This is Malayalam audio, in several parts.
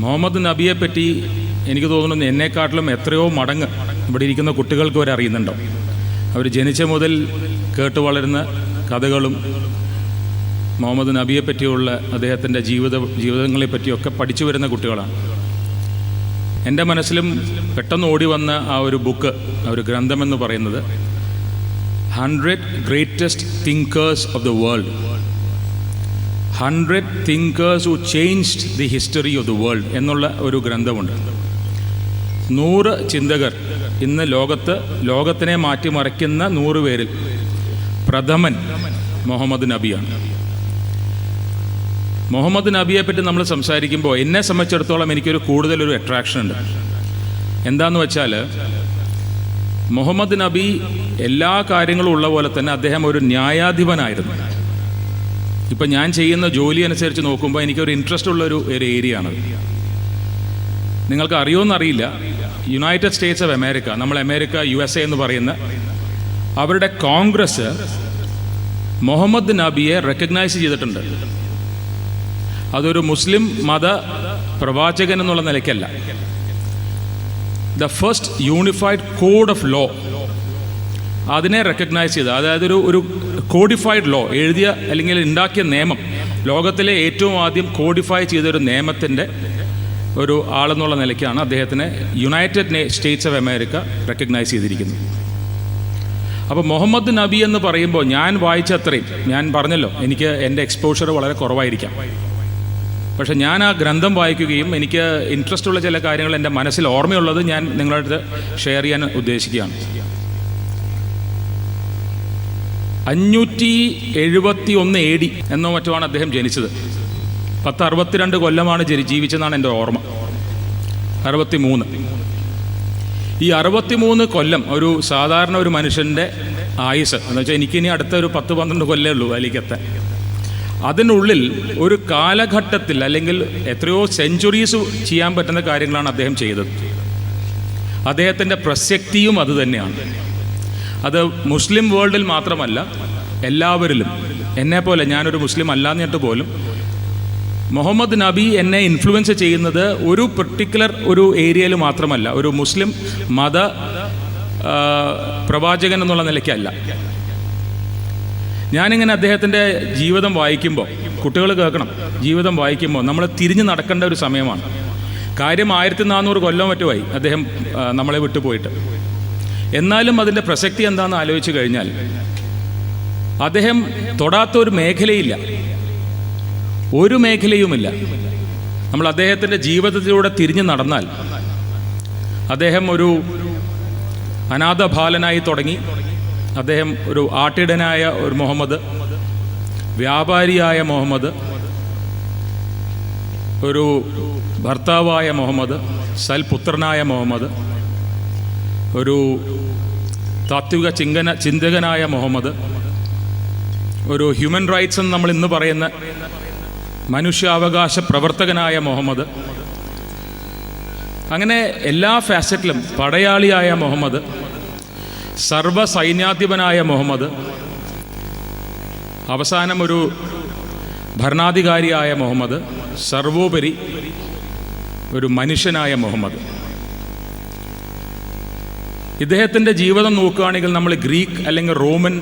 മുഹമ്മദ് നബിയെ പറ്റി എനിക്ക് തോന്നുന്നു എന്നെക്കാട്ടിലും എത്രയോ മടങ്ങ് ഇവിടെ ഇരിക്കുന്ന കുട്ടികൾക്ക് വരെ അറിയുന്നുണ്ടോ. അവർ ജനിച്ച മുതൽ കേട്ട് വളരുന്ന കഥകളും മുഹമ്മദ് നബിയെ പറ്റിയുള്ള അദ്ദേഹത്തിൻ്റെ ജീവിതങ്ങളെ പറ്റിയൊക്കെ പഠിച്ചു വരുന്ന കുട്ടികളാണ്. എൻ്റെ മനസ്സിലും പെട്ടെന്ന് ഓടി വന്ന ആ ഒരു ബുക്ക്, ആ ഒരു ഗ്രന്ഥമെന്ന് പറയുന്നത് 100 Greatest Thinkers of the World. 100 Thinkers Who Changed the History of the World എന്നുള്ള ഒരു ഗ്രന്ഥമുണ്ട്. 100 ചിന്തകർ ഇന്ന് ലോകത്തിനെ മാറ്റിമറിക്കുന്ന 100 പേരിൽ പ്രഥമൻ മുഹമ്മദ് നബിയാണ്. മുഹമ്മദ് നബിയെ പറ്റി നമ്മൾ സംസാരിക്കുമ്പോൾ എന്നെ സംബന്ധിച്ചിടത്തോളം എനിക്കൊരു കൂടുതലൊരു അട്രാക്ഷൻ ഉണ്ട്. എന്താണെന്ന് വെച്ചാൽ മുഹമ്മദ് നബി എല്ലാ കാര്യങ്ങളും ഉള്ള പോലെ തന്നെ അദ്ദേഹം ഒരു ന്യായാധിപനായിരുന്നു. ഇപ്പം ഞാൻ ചെയ്യുന്ന ജോലി അനുസരിച്ച് നോക്കുമ്പോൾ എനിക്കൊരു ഇൻട്രസ്റ്റ് ഉള്ളൊരു ഏരിയയാണ്. നിങ്ങൾക്ക് അറിയുമെന്നറിയില്ല, യുണൈറ്റഡ് സ്റ്റേറ്റ്സ് ഓഫ് അമേരിക്ക, നമ്മൾ അമേരിക്ക USA എന്ന് പറയുന്ന അവരുടെ കോൺഗ്രസ് മുഹമ്മദ് നബിയെ റെക്കഗ്നൈസ് ചെയ്തിട്ടുണ്ട്. അതൊരു മുസ്ലിം മത പ്രവാചകൻ എന്നുള്ള നിലയ്ക്കല്ല. The first unified code of law അതിനെ റെക്കഗ്നൈസ് ചെയ്ത്, അതായത് ഒരു കോഡിഫൈഡ് ലോ എഴുതിയ അല്ലെങ്കിൽ ഉണ്ടാക്കിയ നിയമം, ലോകത്തിലെ ഏറ്റവും ആദ്യം കോഡിഫൈ ചെയ്തൊരു നിയമത്തിൻ്റെ ഒരു ആളെന്നുള്ള നിലയ്ക്കാണ് അദ്ദേഹത്തിനെ United States of America recognise ചെയ്തിരിക്കുന്നത്. അപ്പോൾ മുഹമ്മദ് നബി എന്ന് പറയുമ്പോൾ ഞാൻ വായിച്ച അത്രയും, ഞാൻ പറഞ്ഞല്ലോ എനിക്ക് എൻ്റെ എക്സ്പോഷർ വളരെ കുറവായിരിക്കാം, പക്ഷെ ഞാൻ ആ ഗ്രന്ഥം വായിക്കുകയും എനിക്ക് ഇൻട്രസ്റ്റ് ഉള്ള ചില കാര്യങ്ങൾ എൻ്റെ മനസ്സിൽ ഓർമ്മയുള്ളത് ഞാൻ നിങ്ങളുടെ അടുത്ത് ഷെയർ ചെയ്യാൻ ഉദ്ദേശിക്കുകയാണ്. 571 AD എന്നോ മറ്റുമാണ് അദ്ദേഹം ജനിച്ചത്. 1062 കൊല്ലമാണ് ജീവിച്ചതെന്നാണ് എൻ്റെ ഓർമ്മ. 63. ഈ 63 കൊല്ലം ഒരു സാധാരണ ഒരു മനുഷ്യൻ്റെ ആയുസ് എന്ന് വെച്ചാൽ എനിക്കിനി അടുത്ത ഒരു 10-12 കൊല്ലമേ ഉള്ളൂ അതിലേക്കെത്താൻ. അതിനുള്ളിൽ ഒരു കാലഘട്ടത്തിൽ അല്ലെങ്കിൽ എത്രയോ സെഞ്ചുറീസ് ചെയ്യാൻ പറ്റുന്ന കാര്യങ്ങളാണ് അദ്ദേഹം ചെയ്തത്. അദ്ദേഹത്തിൻ്റെ പ്രസക്തിയും അതുതന്നെയാണ്. അത് മുസ്ലിം വേൾഡിൽ മാത്രമല്ല, എല്ലാവരിലും. എന്നെപ്പോലെ, ഞാനൊരു മുസ്ലിം അല്ലാന്നിട്ട് പോലും മുഹമ്മദ് നബി എന്നെ ഇൻഫ്ലുവൻസ് ചെയ്യുന്നത് ഒരു പെർട്ടിക്കുലർ ഒരു ഏരിയയിൽ മാത്രമല്ല, ഒരു മുസ്ലിം മത പ്രവാചകൻ എന്നുള്ള നിലയ്ക്കല്ല. ഞാനിങ്ങനെ അദ്ദേഹത്തിൻ്റെ ജീവിതം വായിക്കുമ്പോൾ, കുട്ടികൾ കേൾക്കണം, ജീവിതം വായിക്കുമ്പോൾ നമ്മൾ തിരിഞ്ഞ് നടക്കേണ്ട ഒരു സമയമാണ്. കാര്യം 1400 കൊല്ലം മറ്റുമായി അദ്ദേഹം നമ്മളെ വിട്ടുപോയിട്ട്. എന്നാലും അതിൻ്റെ പ്രസക്തി എന്താണെന്ന് ആലോചിച്ച് കഴിഞ്ഞാൽ, അദ്ദേഹം തൊടാത്ത ഒരു മേഖലയില്ല, ഒരു മേഖലയുമില്ല. നമ്മൾ അദ്ദേഹത്തിൻ്റെ ജീവിതത്തിലൂടെ തിരിഞ്ഞു നടന്നാൽ, അദ്ദേഹം ഒരു അനാഥ ബാലനായി തുടങ്ങി, അദ്ദേഹം ഒരു ആട്ടിടനായ ഒരു മുഹമ്മദ്, വ്യാപാരിയായ മുഹമ്മദ്, ഒരു ഭർത്താവായ മുഹമ്മദ്, സൽപുത്രനായ മുഹമ്മദ്, ഒരു താത്വിക ചിന്തകനായ മുഹമ്മദ്, ഒരു ഹ്യൂമൻ റൈറ്റ്സ് എന്ന് നമ്മൾ ഇന്ന് പറയുന്ന മനുഷ്യാവകാശ പ്രവർത്തകനായ മുഹമ്മദ്, അങ്ങനെ എല്ലാ ഫാസറ്റിലും പടയാളിയായ മുഹമ്മദ്, സർവ സൈന്യാധിപനായ മുഹമ്മദ്, അവസാനം ഒരു ഭരണാധികാരിയായ മുഹമ്മദ്, സർവോപരി ഒരു മനുഷ്യനായ മുഹമ്മദ്. ഇദ്ദേഹത്തിൻ്റെ ജീവിതം നോക്കുകയാണെങ്കിൽ നമ്മൾ ഗ്രീക്ക് അല്ലെങ്കിൽ റോമൻ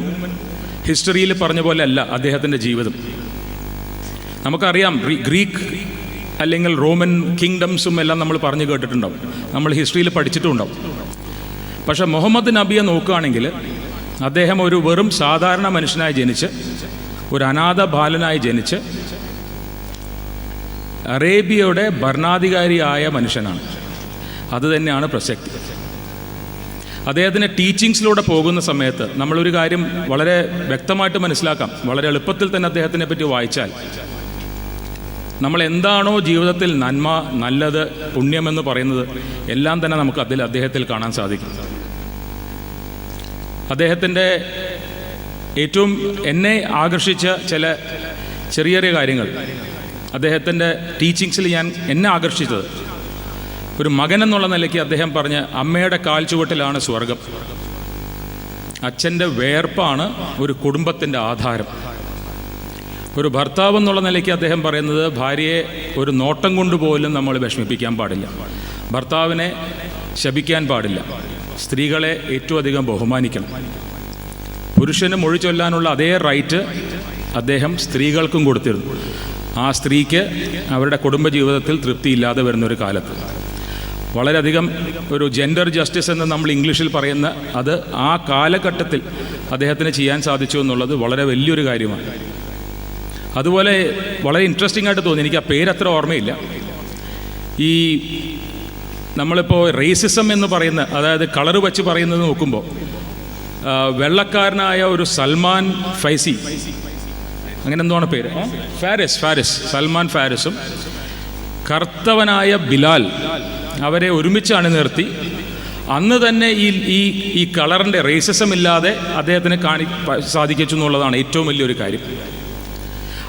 ഹിസ്റ്ററിയിൽ പറഞ്ഞ പോലെ അല്ല അദ്ദേഹത്തിൻ്റെ ജീവിതം. നമുക്കറിയാം, ഗ്രീക്ക് അല്ലെങ്കിൽ റോമൻ കിങ്ഡംസും എല്ലാം നമ്മൾ പറഞ്ഞു കേട്ടിട്ടുണ്ടാവും, നമ്മൾ ഹിസ്റ്ററിയിൽ പഠിച്ചിട്ടുണ്ടാവും. പക്ഷേ മുഹമ്മദ് നബിയെ നോക്കുകയാണെങ്കിൽ അദ്ദേഹം ഒരു വെറും സാധാരണ മനുഷ്യനായി ജനിച്ച്, ഒരു അനാഥ ബാലനായി ജനിച്ച്, അറേബ്യയുടെ ഭരണാധികാരിയായ മനുഷ്യനാണ്. അതുതന്നെയാണ് പ്രസക്തി. അദ്ദേഹത്തിൻ്റെ ടീച്ചിങ്സിലൂടെ പോകുന്ന സമയത്ത് നമ്മളൊരു കാര്യം വളരെ വ്യക്തമായിട്ട് മനസ്സിലാക്കാം. വളരെ എളുപ്പത്തിൽ തന്നെ അദ്ദേഹത്തിനെ പറ്റി വായിച്ചാൽ നമ്മൾ എന്താണോ ജീവിതത്തിൽ നന്മ, നല്ലത്, പുണ്യമെന്ന് പറയുന്നത് എല്ലാം തന്നെ നമുക്ക് അദ്ദേഹത്തിൽ കാണാൻ സാധിക്കും. അദ്ദേഹത്തിൻ്റെ ഏറ്റവും എന്നെ ആകർഷിച്ച ചില ചെറിയ ചെറിയ കാര്യങ്ങൾ, അദ്ദേഹത്തിൻ്റെ ടീച്ചിങ്സിൽ എന്നെ ആകർഷിച്ചത്, ഒരു മകൻ എന്നുള്ള നിലയ്ക്ക് അദ്ദേഹം പറഞ്ഞ അമ്മയുടെ കാൽ ചുവട്ടിലാണ് സ്വർഗം, അച്ഛൻ്റെ വേർപ്പാണ് ഒരു കുടുംബത്തിൻ്റെ ആധാരം, ഒരു ഭർത്താവ് എന്നുള്ള നിലയ്ക്ക് അദ്ദേഹം പറയുന്നത് ഭാര്യയെ ഒരു നോട്ടം കൊണ്ടുപോലും നമ്മൾ വിഷമിപ്പിക്കാൻ പാടില്ല, ഭർത്താവിനെ ശപിക്കാൻ പാടില്ല, സ്ത്രീകളെ ഏറ്റവും അധികം ബഹുമാനിക്കണം. പുരുഷന് മൊഴി ചൊല്ലാനുള്ള അതേ റൈറ്റ് അദ്ദേഹം സ്ത്രീകൾക്കും കൊടുത്തിരുന്നു. ആ സ്ത്രീക്ക് അവരുടെ കുടുംബജീവിതത്തിൽ തൃപ്തിയില്ലാതെ വരുന്നൊരു കാലത്ത് വളരെയധികം ഒരു ജെൻഡർ ജസ്റ്റിസ് എന്ന് നമ്മൾ ഇംഗ്ലീഷിൽ പറയുന്ന അത് ആ കാലഘട്ടത്തിൽ അദ്ദേഹത്തിന് ചെയ്യാൻ സാധിച്ചു എന്നുള്ളത് വളരെ വലിയൊരു കാര്യമാണ്. അതുപോലെ വളരെ ഇൻട്രസ്റ്റിംഗ് ആയിട്ട് തോന്നി, എനിക്ക് ആ പേരത്ര ഓർമ്മയില്ല, ഈ നമ്മളിപ്പോൾ റേസിസം എന്ന് പറയുന്ന, അതായത് കളറ് വച്ച് പറയുന്നത് നോക്കുമ്പോൾ വെള്ളക്കാരനായ ഒരു സൽമാൻ ഫൈസി, അങ്ങനെ എന്താണ് പേര്, ഫാരിസ് സൽമാൻ ഫാരിസും കറുത്തവനായ ബിലാൽ അവരെ ഒരുമിച്ച് അണിനിർത്തി അന്ന് തന്നെ ഈ കളറിൻ്റെ റേസിസം ഇല്ലാതെ അദ്ദേഹത്തിന് സാധിച്ചു എന്നുള്ളതാണ് ഏറ്റവും വലിയൊരു കാര്യം.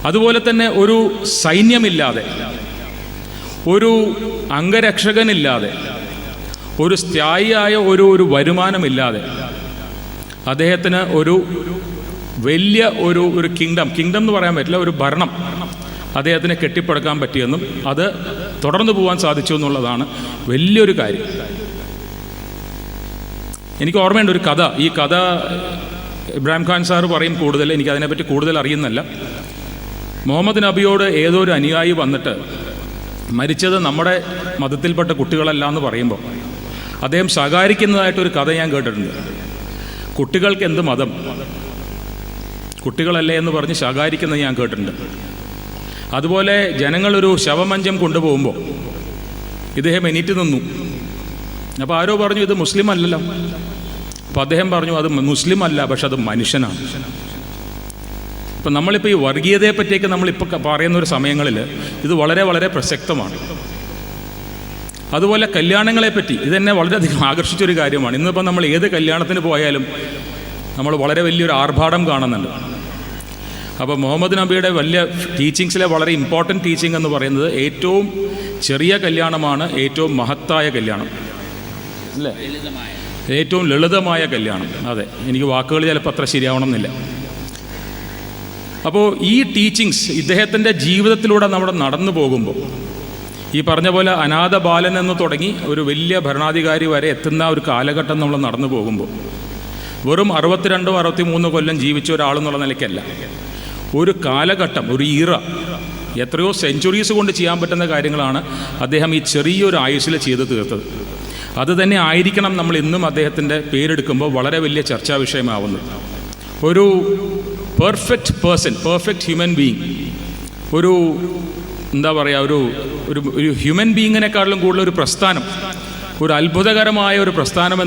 അതുപോലെ തന്നെ ഒരു സൈന്യമില്ലാതെ, ഒരു അംഗരക്ഷകനില്ലാതെ, ഒരു സ്ഥായിയായ ഒരു വരുമാനമില്ലാതെ അദ്ദേഹത്തിന് ഒരു വലിയ ഒരു കിങ്ഡം എന്ന് പറയാൻ പറ്റില്ല, ഒരു ഭരണം അദ്ദേഹത്തിന് കെട്ടിപ്പടുക്കാൻ പറ്റിയെന്നും അത് തുടർന്നു പോകാൻ സാധിച്ചു എന്നുള്ളതാണ് വലിയൊരു കാര്യം. എനിക്ക് ഓർമ്മയുണ്ട് ഒരു കഥ, ഈ കഥ ഇബ്രാഹിം ഖാൻ സാർ പറയും കൂടുതൽ, എനിക്കതിനെപ്പറ്റി കൂടുതൽ അറിയുന്നില്ല. മുഹമ്മദ് നബിയോട് ഏതോ ഒരു അനുയായി വന്നിട്ട് മരിച്ചത് നമ്മുടെ മതത്തിൽപ്പെട്ട കുട്ടികളല്ല എന്ന് പറയുമ്പോൾ അദ്ദേഹം ശകാരിക്കുന്നതായിട്ടൊരു കഥ ഞാൻ കേട്ടിട്ടുണ്ട്. കുട്ടികൾക്ക് എന്ത് മതം, കുട്ടികളല്ലേ എന്ന് പറഞ്ഞ് ശകാരിക്കുന്നത് ഞാൻ കേട്ടിട്ടുണ്ട്. അതുപോലെ ജനങ്ങളൊരു ശവമഞ്ചം കൊണ്ടുപോകുമ്പോൾ ഇദ്ദേഹം എണീറ്റ് നിന്നു. അപ്പോൾ ആരോ പറഞ്ഞു ഇത് മുസ്ലിം അല്ലല്ലോ. അപ്പോൾ അദ്ദേഹം പറഞ്ഞു അത് മുസ്ലിം അല്ല, പക്ഷെ അത് മനുഷ്യനാണ്. ഇപ്പം നമ്മളിപ്പോൾ ഈ വർഗീയതയെ പറ്റിയൊക്കെ നമ്മളിപ്പോൾ പറയുന്ന ഒരു സമയങ്ങളിൽ ഇത് വളരെ വളരെ പ്രസക്തമാണ്. അതുപോലെ കല്യാണങ്ങളെപ്പറ്റി ഇതെന്നെ വളരെയധികം ആകർഷിച്ചൊരു കാര്യമാണ്. ഇന്നിപ്പോൾ നമ്മൾ ഏത് കല്യാണത്തിന് പോയാലും നമ്മൾ വളരെ വലിയൊരു ആർഭാടം കാണുന്നുണ്ട്. അപ്പോൾ മുഹമ്മദ് നബിയുടെ വലിയ ടീച്ചിങ്സിലെ വളരെ ഇമ്പോർട്ടൻറ്റ് ടീച്ചിങ് എന്ന് പറയുന്നത് ഏറ്റവും ചെറിയ കല്യാണമാണ് ഏറ്റവും മഹത്തായ കല്യാണം, അല്ലേ? ഏറ്റവും ലളിതമായ കല്യാണം. അതെ, എനിക്ക് വാക്കുകൾ ചിലപ്പോൾ അത്ര ശരിയാവണമെന്നില്ല. അപ്പോൾ ഈ ടീച്ചിങ്സ് ഇദ്ദേഹത്തിൻ്റെ ജീവിതത്തിലൂടെ നമ്മൾ നടന്നു പോകുമ്പോൾ ഈ പറഞ്ഞ പോലെ അനാഥ ബാലൻ എന്ന് തുടങ്ങി ഒരു വലിയ ഭരണാധികാരി വരെ എത്തുന്ന ഒരു കാലഘട്ടം നമ്മൾ നടന്നു പോകുമ്പോൾ വെറും 62 63 കൊല്ലം ജീവിച്ച ഒരാളെന്നുള്ള നിലയ്ക്കല്ല, ഒരു കാലഘട്ടം, ഒരു ഈറ, എത്രയോ സെഞ്ചുറീസ് കൊണ്ട് ചെയ്യാൻ പറ്റുന്ന കാര്യങ്ങളാണ് അദ്ദേഹം ഈ ചെറിയൊരു ആയുസ്സിൽ ചെയ്ത് തീർത്തത്. അത് തന്നെ ആയിരിക്കണം നമ്മൾ ഇന്നും അദ്ദേഹത്തിൻ്റെ പേരെടുക്കുമ്പോൾ വളരെ വലിയ ചർച്ചാ വിഷയമാവുന്നത്. ഒരു perfect person, perfect human being, ഒരു എന്താ പറയുക, ഒരു ഹ്യൂമൻ ബീയിങ്ങിനെക്കാളും കൂടുതൽ ഒരു പ്രസ്ഥാനം, ഒരു അത്ഭുതകരമായ ഒരു പ്രസ്ഥാനം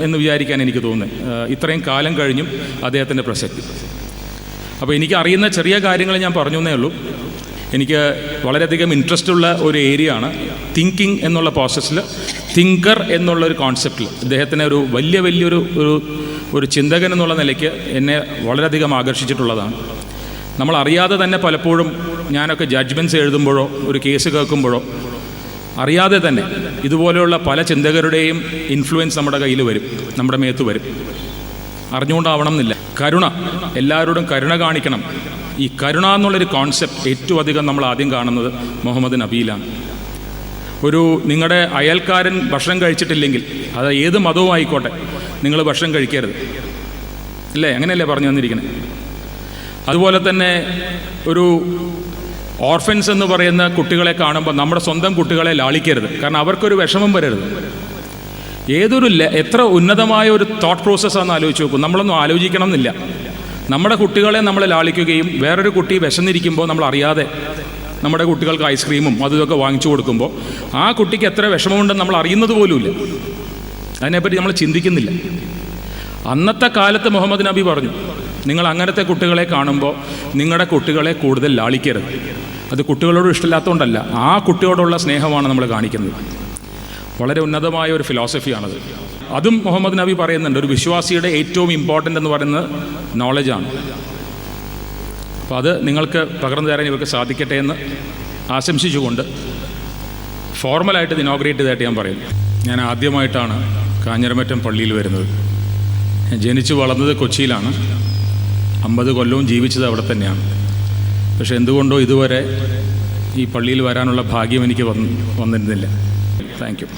എന്ന് വിചാരിക്കാൻ എനിക്ക് തോന്നുന്നത് ഇത്രയും കാലം കഴിഞ്ഞും അദ്ദേഹത്തിൻ്റെ പ്രസക്തി. അപ്പോൾ എനിക്ക് അറിയുന്ന ചെറിയ കാര്യങ്ങൾ ഞാൻ പറഞ്ഞു എന്നേ ഉള്ളൂ. എനിക്ക് വളരെയധികം ഇൻട്രസ്റ്റ് ഉള്ള ഒരു ഏരിയ ആണ് തിങ്കിങ് എന്നുള്ള പ്രോസസ്സിൽ, തിങ്കർ എന്നുള്ളൊരു കോൺസെപ്റ്റിൽ ഇദ്ദേഹത്തിനെ ഒരു വലിയൊരു ചിന്തകൻ എന്നുള്ള നിലയ്ക്ക് എന്നെ വളരെയധികം ആകർഷിച്ചിട്ടുള്ളതാണ്. നമ്മൾ അറിയാതെ തന്നെ പലപ്പോഴും ഞാനൊക്കെ ജഡ്ജ്മെൻറ്റ്സ് എഴുതുമ്പോഴോ ഒരു കേസ് കേൾക്കുമ്പോഴോ അറിയാതെ തന്നെ ഇതുപോലെയുള്ള പല ചിന്തകരുടെയും ഇൻഫ്ലുവൻസ് നമ്മുടെ കയ്യിൽ വരും, നമ്മുടെ മേത്ത് വരും. അറിഞ്ഞുകൊണ്ടാവണം എന്നില്ല. കരുണ, എല്ലാവരോടും കരുണ കാണിക്കണം. ഈ കരുണ എന്നുള്ളൊരു കോൺസെപ്റ്റ് ഏറ്റവും അധികം നമ്മൾ ആദ്യം കാണുന്നത് മുഹമ്മദ് നബിയിലാണ്. നിങ്ങളുടെ അയൽക്കാരൻ ഭക്ഷണം കഴിച്ചിട്ടില്ലെങ്കിൽ, അത് ഏത് മതവും ആയിക്കോട്ടെ, നിങ്ങൾ ഭക്ഷണം കഴിക്കരുത്, അല്ലേ? അങ്ങനെയല്ലേ പറഞ്ഞു തന്നിരിക്കുന്നത്. അതുപോലെ തന്നെ ഒരു ഓർഫൻസ് എന്ന് പറയുന്ന കുട്ടികളെ കാണുമ്പോൾ നമ്മുടെ സ്വന്തം കുട്ടികളെ ലാളിക്കരുത്, കാരണം അവർക്കൊരു വിഷമം വരരുത്. എത്ര ഉന്നതമായ ഒരു തോട്ട് പ്രോസസ്സാണെന്ന് ആലോചിച്ച് നോക്കും. നമ്മളൊന്നും ആലോചിക്കണം എന്നില്ല. നമ്മുടെ കുട്ടികളെ നമ്മൾ ലാളിക്കുകയും വേറൊരു കുട്ടി വിശന്നിരിക്കുമ്പോൾ നമ്മൾ അറിയാതെ നമ്മുടെ കുട്ടികൾക്ക് ഐസ്ക്രീമും അതും ഇതൊക്കെ വാങ്ങിച്ചു കൊടുക്കുമ്പോൾ ആ കുട്ടിക്ക് എത്ര വിഷമമുണ്ടെന്ന് നമ്മൾ അറിയുന്നത് പോലുമില്ല. അതിനെപ്പറ്റി നമ്മൾ ചിന്തിക്കുന്നില്ല. അന്നത്തെ കാലത്ത് മുഹമ്മദ് നബി പറഞ്ഞു, നിങ്ങൾ അങ്ങനത്തെ കുട്ടികളെ കാണുമ്പോൾ നിങ്ങളുടെ കുട്ടികളെ കൂടുതൽ ലാളിക്കരുത്. അത് കുട്ടികളോട് ഇഷ്ടമില്ലാത്തതുകൊണ്ടല്ല, ആ കുട്ടിയോടുള്ള സ്നേഹമാണ് നമ്മൾ കാണിക്കുന്നത്. വളരെ ഉന്നതമായ ഒരു ഫിലോസഫിയാണത്. അതും മുഹമ്മദ് നബി പറയുന്നുണ്ട്, ഒരു വിശ്വാസിയുടെ ഏറ്റവും ഇമ്പോർട്ടൻ്റ് എന്ന് പറയുന്നത് നോളജാണ്. അപ്പോൾ അത് നിങ്ങൾക്ക് പകർന്നു തരാൻ ഇവർക്ക് സാധിക്കട്ടെ എന്ന് ആശംസിച്ചുകൊണ്ട് ഫോർമലായിട്ട് ഇത് ഇനോഗ്രേറ്റ് ചെയ്തതായിട്ട് ഞാൻ പറയും. ഞാൻ ആദ്യമായിട്ടാണ് കാഞ്ഞിരമറ്റം പള്ളിയിൽ വരുന്നത്. ഞാൻ ജനിച്ചു വളർന്നത് കൊച്ചിയിലാണ്, 50 കൊല്ലവും ജീവിച്ചത് അവിടെ തന്നെയാണ്. പക്ഷെ എന്തുകൊണ്ടോ ഇതുവരെ ഈ പള്ളിയിൽ വരാനുള്ള ഭാഗ്യം എനിക്ക് വന്നിരുന്നില്ല. Thank you.